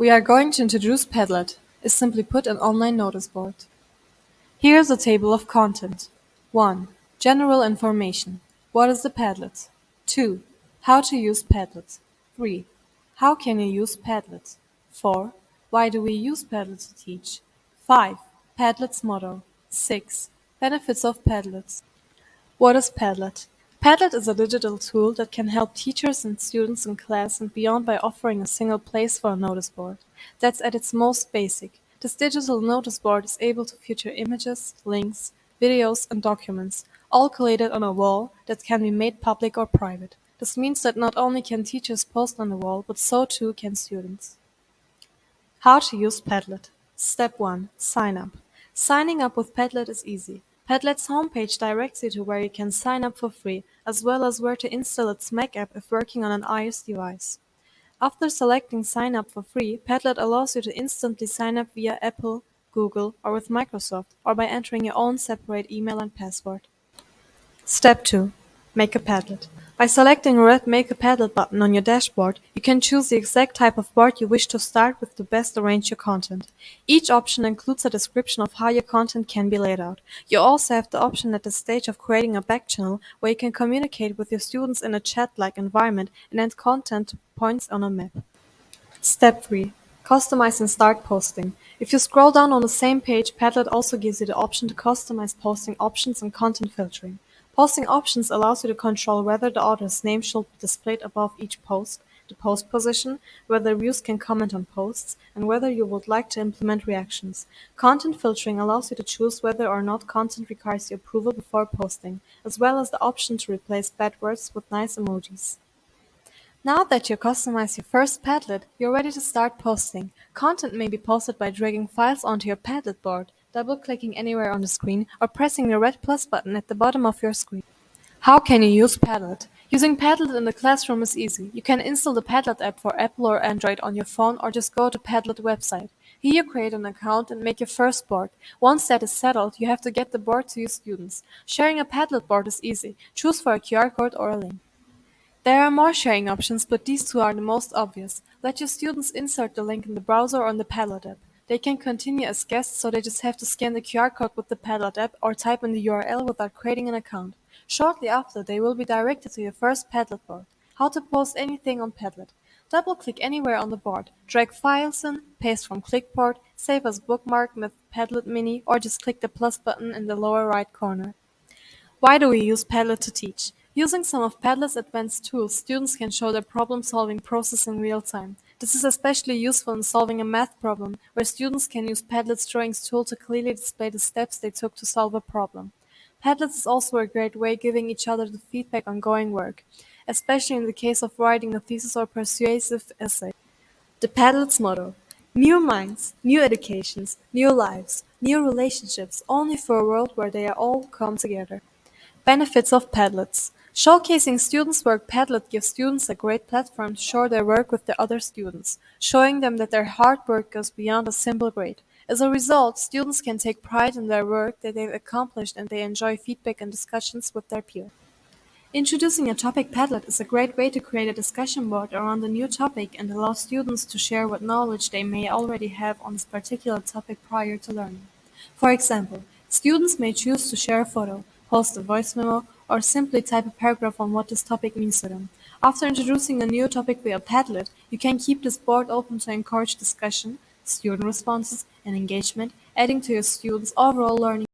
We are going to introduce PADLET, is simply put an online notice board. Here is a table of content. 1. General information. What is the PADLET? 2. How to use PADLET. 3. How can you use PADLET? 4. Why do we use PADLET to teach? 5. PADLET's motto. 6. Benefits of PADLET. What is Padlet? Padlet is a digital tool that can help teachers and students in class and beyond by offering a single place for a notice board. That's at its most basic. This digital notice board is able to feature images, links, videos, and documents, all collated on a wall that can be made public or private. This means that not only can teachers post on the wall, but so too can students. How to use Padlet. Step 1. Sign up. Signing up with Padlet is easy. Padlet's homepage directs you to where you can sign up for free, as well as where to install its Mac app if working on an iOS device. After selecting Sign up for free, Padlet allows you to instantly sign up via Apple, Google, or with Microsoft, or by entering your own separate email and password. Step 2. Make a Padlet. By selecting the red Make a Padlet button on your dashboard, you can choose the exact type of board you wish to start with to best arrange your content. Each option includes a description of how your content can be laid out. You also have the option at the stage of creating a back channel where you can communicate with your students in a chat-like environment and add content to points on a map. Step 3. Customize and start posting. If you scroll down on the same page, Padlet also gives you the option to customize posting options and content filtering. Posting options allows you to control whether the author's name should be displayed above each post, the post position, whether views can comment on posts, and whether you would like to implement reactions. Content filtering allows you to choose whether or not content requires your approval before posting, as well as the option to replace bad words with nice emojis. Now that you customized your first Padlet, you're ready to start posting. Content may be posted by dragging files onto your Padlet board, double-clicking anywhere on the screen, or pressing the red plus button at the bottom of your screen. How can you use Padlet? Using Padlet in the classroom is easy. You can install the Padlet app for Apple or Android on your phone or just go to Padlet website. Here you create an account and make your first board. Once that is settled, you have to get the board to your students. Sharing a Padlet board is easy. Choose for a QR code or a link. There are more sharing options, but these two are the most obvious. Let your students insert the link in the browser or on the Padlet app. They can continue as guests, so they just have to scan the QR code with the Padlet app or type in the URL without creating an account. Shortly after, they will be directed to your first Padlet board. How to post anything on Padlet. Double-click anywhere on the board, drag files in, paste from clipboard, save as bookmark with Padlet Mini, or just click the plus button in the lower right corner. Why do we use Padlet to teach? Using some of Padlet's advanced tools, students can show their problem-solving process in real time. This is especially useful in solving a math problem, where students can use Padlet's drawings tool to clearly display the steps they took to solve a problem. Padlet is also a great way giving each other the feedback on ongoing work, especially in the case of writing a thesis or persuasive essay. The Padlet's motto: New minds, new educations, new lives, new relationships, only for a world where they all come together. Benefits of Padlets. Showcasing students' work. Padlet gives students a great platform to share their work with the other students, showing them that their hard work goes beyond a simple grade. As a result, students can take pride in their work that they've accomplished and they enjoy feedback and discussions with their peers. Introducing a topic Padlet is a great way to create a discussion board around a new topic and allow students to share what knowledge they may already have on this particular topic prior to learning. For example, students may choose to share a photo, post a voice memo, or simply type a paragraph on what this topic means to them. After introducing a new topic via Padlet, you can keep this board open to encourage discussion, student responses, and engagement, adding to your students' overall learning.